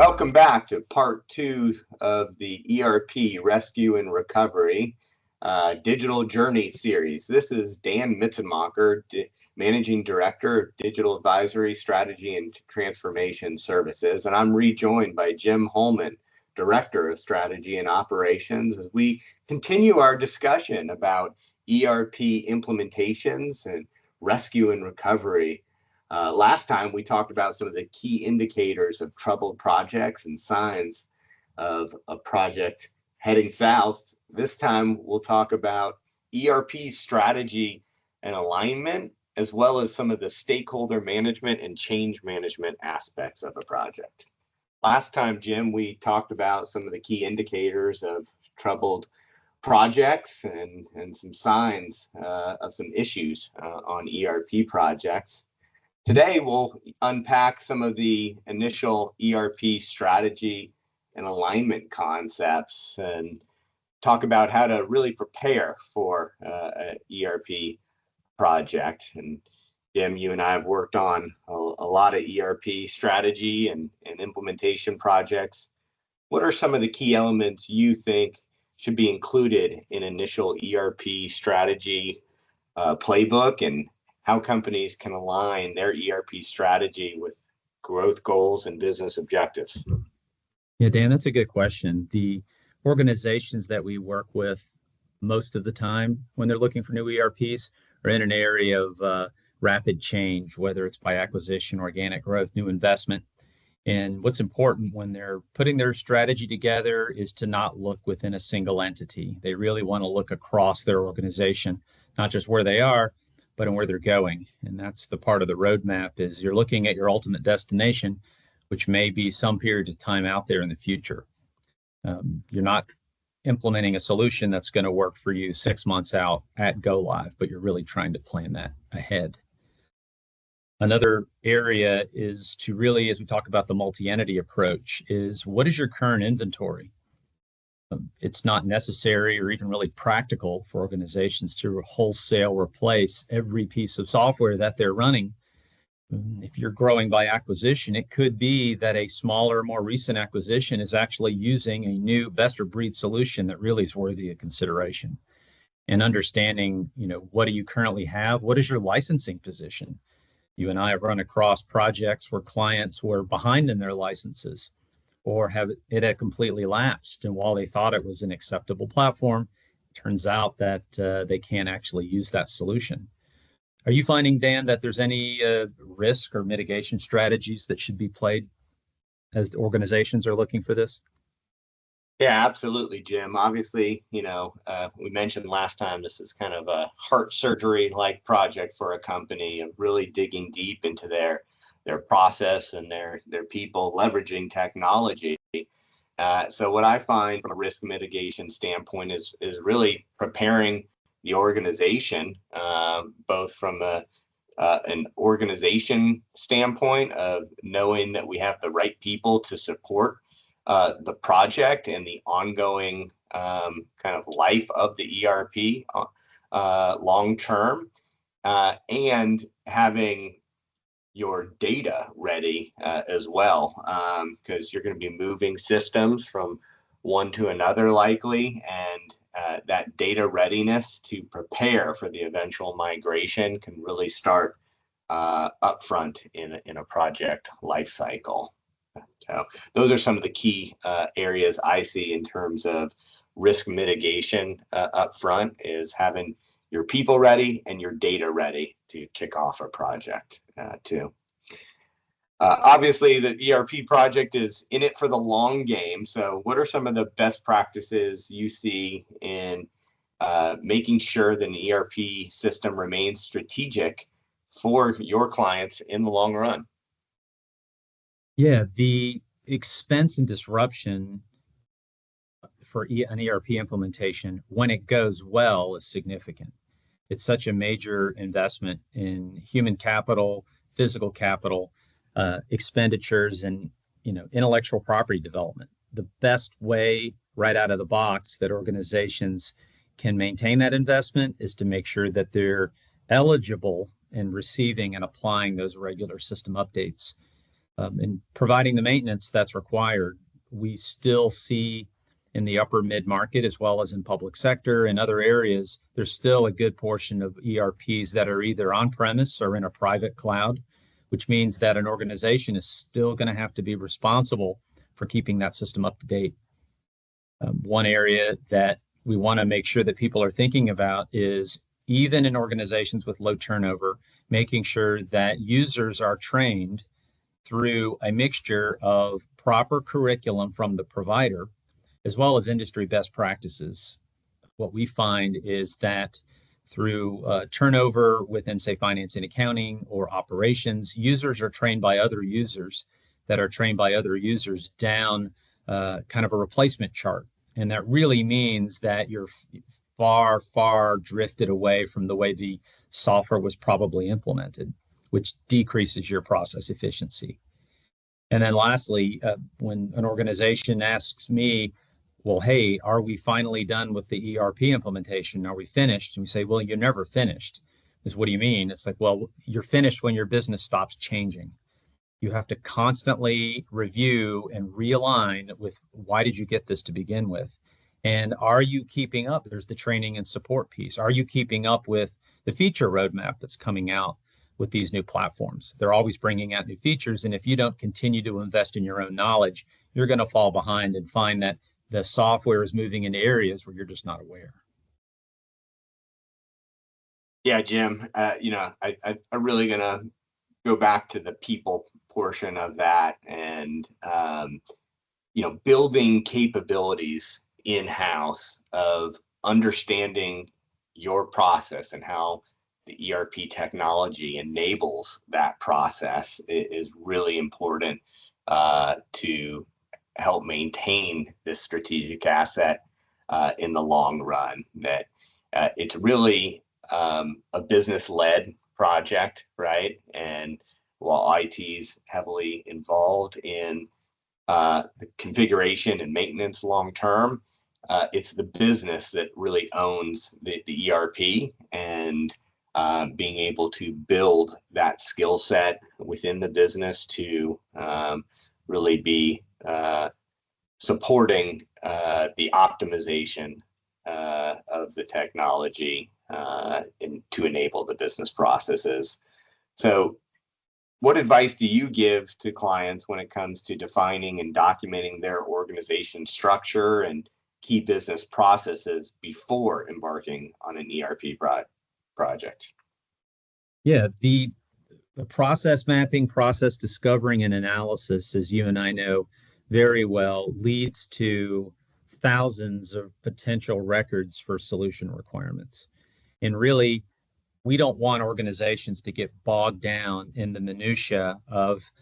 Welcome back to part 2 of the ERP Rescue and Recovery Digital Journey series. This is Dan Mitzenmacher, Managing Director of Digital Advisory, Strategy, and Transformation Services. And I'm rejoined by Jim Holman, Director of Strategy and Operations, as we continue our discussion about ERP implementations and rescue and recovery. Last time we talked about some of the key indicators of troubled projects and signs of a project heading south. This time we'll talk about ERP strategy and alignment, as well as some of the stakeholder management and change management aspects of a project. Last time, Jim, we talked about some of the key indicators of troubled projects and some signs of some issues on ERP projects. Today, we'll unpack some of the initial ERP strategy and alignment concepts and talk about how to really prepare for an ERP project. And Jim, you and I have worked on a lot of ERP strategy and implementation projects. What are some of the key elements you think should be included in initial ERP strategy playbook, and how companies can align their ERP strategy with growth goals and business objectives? Yeah, Dan, that's a good question. The organizations that we work with most of the time when they're looking for new ERPs are in an area of rapid change, whether it's by acquisition, organic growth, new investment. And what's important when they're putting their strategy together is to not look within a single entity. They really want to look across their organization, not just where they are, but in where they're going. And that's the part of the roadmap, is you're looking at your ultimate destination, which may be some period of time out there in the future. You're not implementing a solution that's going to work for you 6 months out at go live, but you're really trying to plan that ahead. Another area is to really, as we talk about the multi-entity approach, is what is your current inventory? It's not necessary or even really practical for organizations to wholesale replace every piece of software that they're running. If you're growing by acquisition, it could be that a smaller, more recent acquisition is actually using a new best of breed solution that really is worthy of consideration. And understanding, what do you currently have? What is your licensing position? You and I have run across projects where clients were behind in their licenses, or it had completely lapsed. And while they thought it was an acceptable platform, it turns out that they can't actually use that solution. Are you finding, Dan, that there's any risk or mitigation strategies that should be played as the organizations are looking for this? Yeah, absolutely, Jim. Obviously, we mentioned last time, this is kind of a heart surgery-like project for a company, of really digging deep into their process and their people, leveraging technology. So what I find from a risk mitigation standpoint is really preparing the organization, both from an organization standpoint of knowing that we have the right people to support the project and the ongoing kind of life of the ERP long term, and having your data ready as well, because you're going to be moving systems from one to another likely, and that data readiness to prepare for the eventual migration can really start upfront in a project life cycle. So those are some of the key areas I see in terms of risk mitigation upfront, is having your people ready and your data ready to kick off a project too. Obviously, the ERP project is in it for the long game. So what are some of the best practices you see in making sure that an ERP system remains strategic for your clients in the long run? Yeah, the expense and disruption for an ERP implementation, when it goes well, is significant. It's such a major investment in human capital, physical capital, expenditures, and intellectual property development. The best way right out of the box that organizations can maintain that investment is to make sure that they're eligible and receiving and applying those regular system updates. and providing the maintenance that's required. We still see in the upper mid-market, as well as in public sector and other areas, there's still a good portion of ERPs that are either on-premise or in a private cloud, which means that an organization is still going to have to be responsible for keeping that system up to date. One area that we want to make sure that people are thinking about is, even in organizations with low turnover, making sure that users are trained through a mixture of proper curriculum from the provider, as well as industry best practices. What we find is that through turnover within, say, finance and accounting or operations, users are trained by other users that are trained by other users down kind of a replacement chart. And that really means that you're far, far drifted away from the way the software was probably implemented, which decreases your process efficiency. And then lastly, when an organization asks me, well, hey, are we finally done with the ERP implementation? Are we finished? And we say, well, you're never finished. Is what do you mean? It's like, well, you're finished when your business stops changing. You have to constantly review and realign with, why did you get this to begin with? And are you keeping up? There's the training and support piece. Are you keeping up with the feature roadmap that's coming out with these new platforms? They're always bringing out new features. And if you don't continue to invest in your own knowledge, you're going to fall behind and find that the software is moving into areas where you're just not aware. Yeah, Jim, I'm really going to go back to the people portion of that, and building capabilities in-house of understanding your process and how the ERP technology enables that process is really important to help maintain this strategic asset in the long run. That it's really a business-led project, right? And while IT's heavily involved in the configuration and maintenance long term, it's the business that really owns the ERP, and being able to build that skill set within the business to really be supporting the optimization of the technology to enable the business processes. So what advice do you give to clients when it comes to defining and documenting their organization structure and key business processes before embarking on an ERP project? Yeah, the process mapping, process discovering, and analysis, as you and I know very well, leads to thousands of potential records for solution requirements. And really, we don't want organizations to get bogged down in the minutia of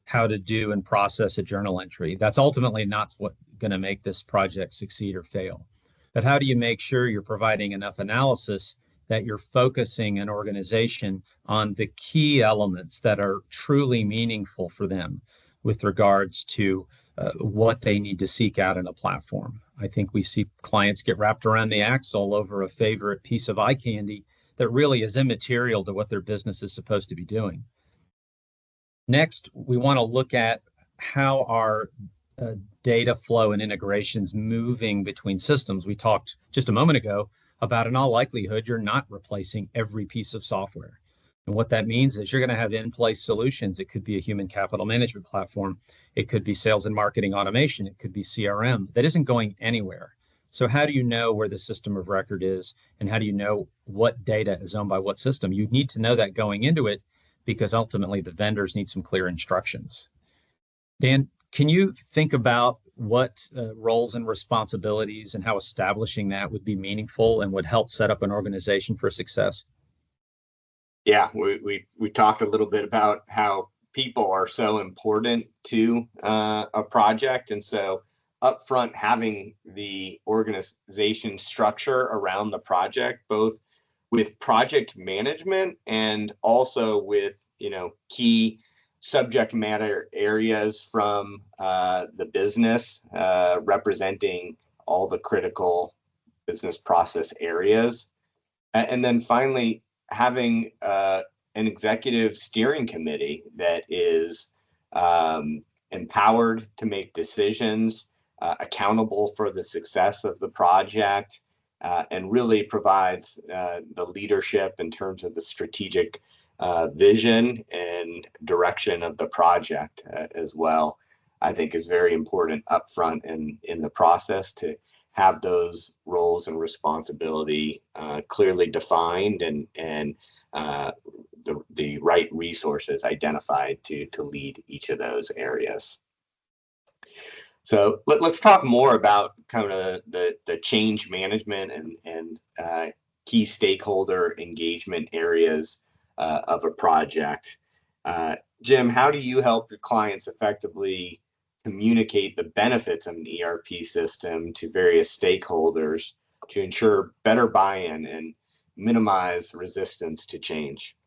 how to do and process a journal entry. That's ultimately not what's going to make this project succeed or fail. But how do you make sure you're providing enough analysis that you're focusing an organization on the key elements that are truly meaningful for them with regards to what they need to seek out in a platform? I think we see clients get wrapped around the axle over a favorite piece of eye candy that really is immaterial to what their business is supposed to be doing. Next, we want to look at how our data flow and integrations moving between systems. We talked just a moment ago about, in all likelihood, you're not replacing every piece of software. And what that means is you're going to have in-place solutions. It could be a human capital management platform. It could be sales and marketing automation. It could be CRM. That isn't going anywhere. So how do you know where the system of record is, and how do you know what data is owned by what system? You need to know that going into it, because ultimately the vendors need some clear instructions. Dan, can you think about what roles and responsibilities and how establishing that would be meaningful and would help set up an organization for success? Yeah, we talked a little bit about how people are so important to a project, and so upfront having the organization structure around the project, both with project management and also with key subject matter areas from the business, representing all the critical business process areas, and then finally having an executive steering committee that is empowered to make decisions, accountable for the success of the project, and really provides the leadership in terms of the strategic vision and direction of the project as well. I think is very important upfront in the process to have those roles and responsibility clearly defined and the right resources identified to lead each of those areas. So let's talk more about kind of the change management and key stakeholder engagement areas of a project. Jim, how do you help your clients effectively communicate the benefits of an ERP system to various stakeholders to ensure better buy-in and minimize resistance to change?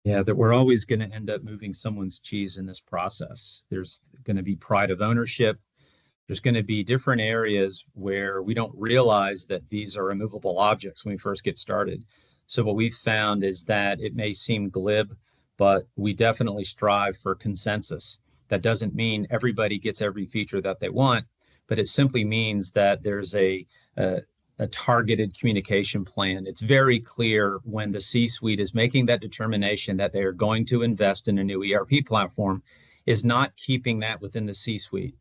Yeah, that we're always going to end up moving someone's cheese in this process. There's going to be pride of ownership. There's going to be different areas where we don't realize that these are immovable objects when we first get started. So what we've found is that it may seem glib, but we definitely strive for consensus. That doesn't mean everybody gets every feature that they want, but it simply means that there's a targeted communication plan. It's very clear when the C-suite is making that determination that they are going to invest in a new ERP platform, is not keeping that within the C-suite,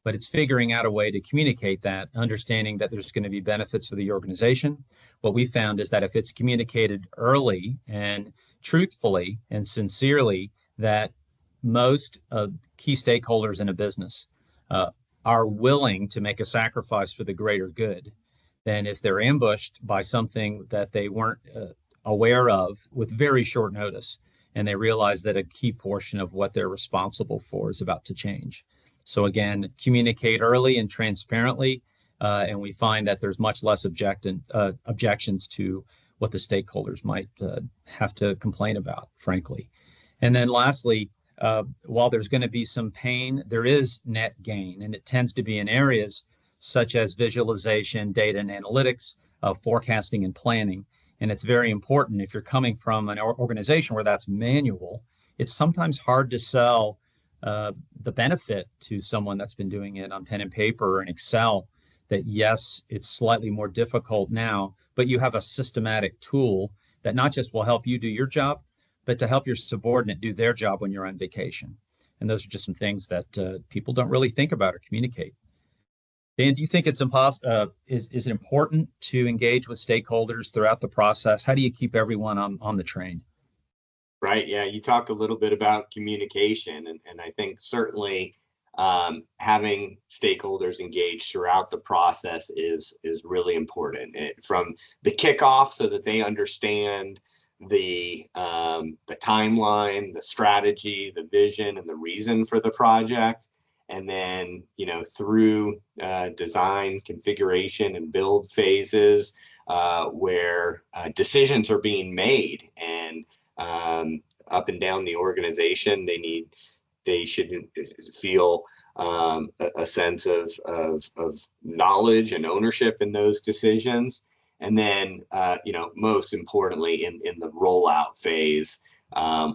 but it's figuring out a way to communicate that, understanding that there's going to be benefits for the organization. What we found is that if it's communicated early and truthfully and sincerely, that most key stakeholders in a business are willing to make a sacrifice for the greater good than if they're ambushed by something that they weren't aware of with very short notice, and they realize that a key portion of what they're responsible for is about to change. So again, communicate early and transparently, and we find that there's much less objections to what the stakeholders might have to complain about, frankly. And then lastly, while there's going to be some pain, there is net gain, and it tends to be in areas such as visualization, data and analytics, forecasting and planning. And it's very important if you're coming from an organization where that's manual, it's sometimes hard to sell the benefit to someone that's been doing it on pen and paper or in Excel, that yes, it's slightly more difficult now, but you have a systematic tool that not just will help you do your job, but to help your subordinate do their job when you're on vacation. And those are just some things that people don't really think about or communicate. Dan, do you think it's is it important to engage with stakeholders throughout the process? How do you keep everyone on the train? Right. Yeah. You talked a little bit about communication, and I think certainly having stakeholders engaged throughout the process is really important. From the kickoff, so that they understand the timeline, the strategy, the vision, and the reason for the project, and then through design, configuration, and build phases where decisions are being made, and up and down the organization, they should feel a sense of knowledge and ownership in those decisions. And then, most importantly, in the rollout phase,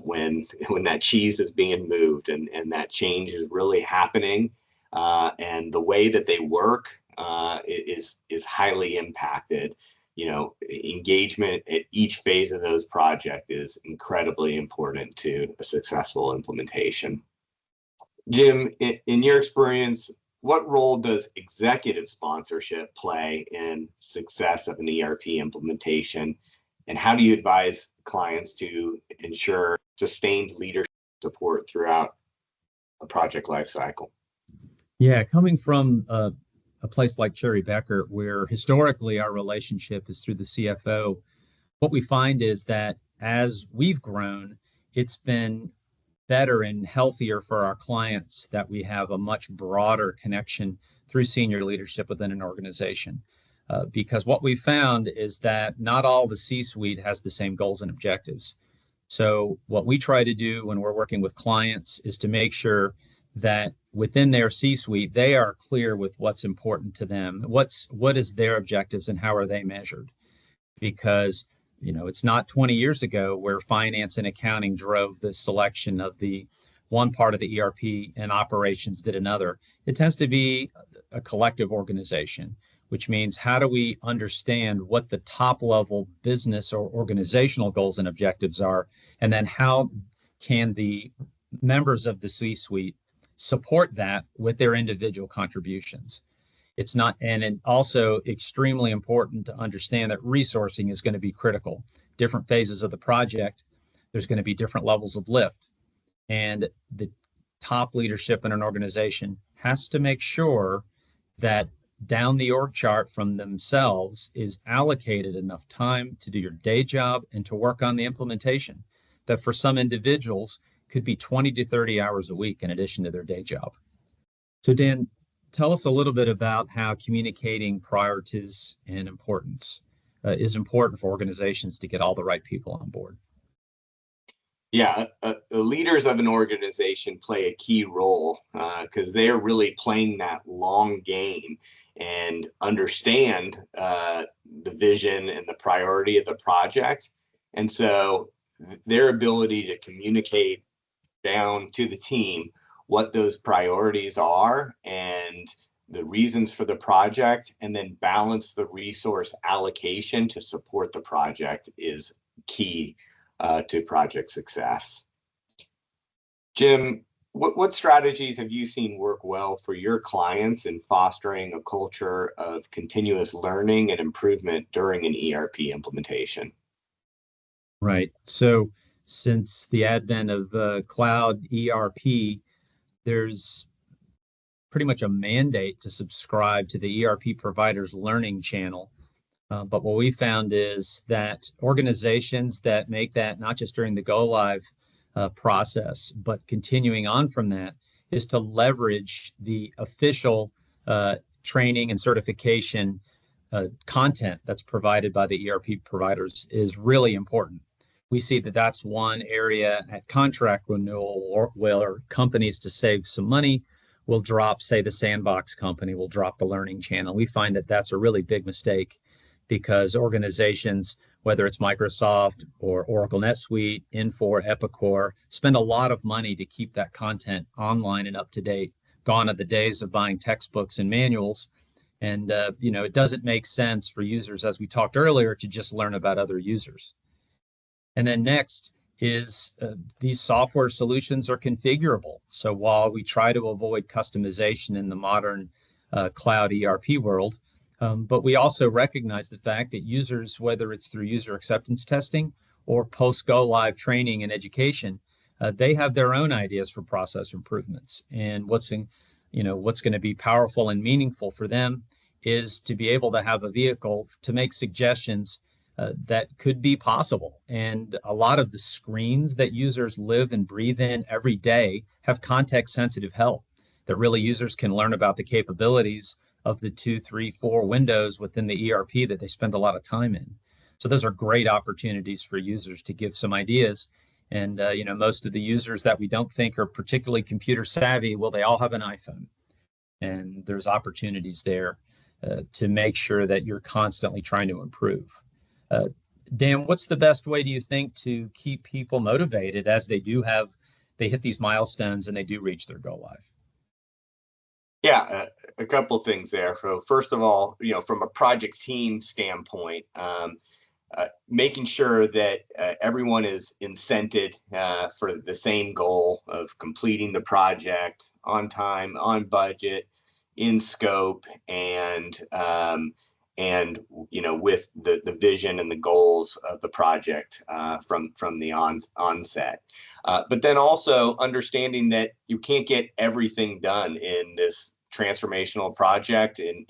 when that cheese is being moved and that change is really happening, and the way that they work is highly impacted. Engagement at each phase of those projects is incredibly important to a successful implementation. Jim, in your experience, what role does executive sponsorship play in success of an ERP implementation? And how do you advise clients to ensure sustained leadership support throughout a project lifecycle? Yeah, coming from a place like Cherry Bekaert, where historically our relationship is through the CFO, what we find is that as we've grown, it's been better and healthier for our clients that we have a much broader connection through senior leadership within an organization. Because what we found is that not all the C-suite has the same goals and objectives. So what we try to do when we're working with clients is to make sure that within their C-suite, they are clear with what's important to them, what is their objectives and how are they measured. Because it's not 20 years ago where finance and accounting drove the selection of the one part of the ERP and operations did another. It tends to be a collective organization, which means how do we understand what the top level business or organizational goals and objectives are, and then how can the members of the C-suite support that with their individual contributions. It's not, and also extremely important to understand that resourcing is going to be critical. Different phases of the project, there's going to be different levels of lift. And the top leadership in an organization has to make sure that down the org chart from themselves is allocated enough time to do your day job and to work on the implementation. That for some individuals could be 20 to 30 hours a week in addition to their day job. So Dan, tell us a little bit about how communicating priorities and importance is important for organizations to get all the right people on board. Yeah, the leaders of an organization play a key role because they are really playing that long game and understand the vision and the priority of the project. And so their ability to communicate down to the team what those priorities are and the reasons for the project, and then balance the resource allocation to support the project is key to project success. Jim, what strategies have you seen work well for your clients in fostering a culture of continuous learning and improvement during an ERP implementation? Right. So since the advent of cloud ERP, there's pretty much a mandate to subscribe to the ERP provider's learning channel. But what we found is that organizations that make that not just during the go live process, but continuing on from that, is to leverage the official training and certification content that's provided by the ERP providers is really important. We see that that's one area at contract renewal where companies, to save some money, will drop, say, the sandbox company will drop the learning channel. We find that that's a really big mistake, because organizations, whether it's Microsoft or Oracle NetSuite, Infor, Epicor, spend a lot of money to keep that content online and up to date. Gone are the days of buying textbooks and manuals. And it doesn't make sense for users, as we talked earlier, to just learn about other users. And then next is these software solutions are configurable. So while we try to avoid customization in the modern cloud ERP world, but we also recognize the fact that users, whether it's through user acceptance testing or post-go live training and education, they have their own ideas for process improvements. And what's going to be powerful and meaningful for them is to be able to have a vehicle to make suggestions that could be possible. And a lot of the screens that users live and breathe in every day have context-sensitive help that really users can learn about the capabilities of the 2, 3, 4 windows within the ERP that they spend a lot of time in. So those are great opportunities for users to give some ideas. And most of the users that we don't think are particularly computer savvy, well, they all have an iPhone. And there's opportunities there to make sure that you're constantly trying to improve. Dan, what's the best way, do you think, to keep people motivated as they hit these milestones and they do reach their go live? Yeah, a couple of things there. So first of all, from a project team standpoint, making sure that everyone is incented for the same goal of completing the project on time, on budget, in scope, and with the vision and the goals of the project from the onset. But then also understanding that you can't get everything done in this transformational project in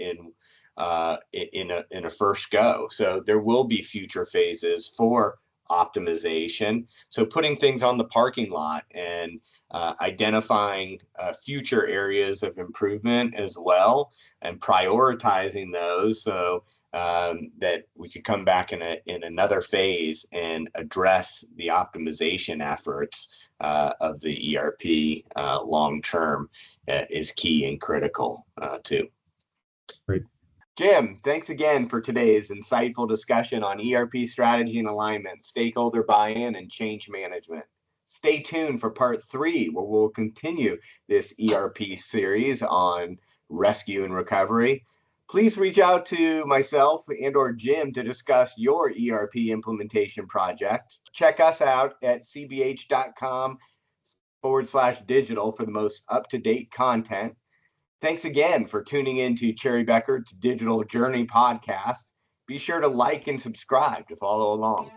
a first go. So there will be future phases for optimization. So putting things on the parking lot and identifying future areas of improvement as well, and prioritizing those so that we could come back in another phase and address the optimization efforts of the ERP long term is key and critical too. Great. Jim, thanks again for today's insightful discussion on ERP strategy and alignment, stakeholder buy-in, and change management. Stay tuned for part 3, where we'll continue this ERP series on rescue and recovery. Please reach out to myself and or Jim to discuss your ERP implementation project. Check us out at cbh.com/digital for the most up-to-date content. Thanks again for tuning in to Cherry Bekaert's Digital Journey podcast. Be sure to like and subscribe to follow along.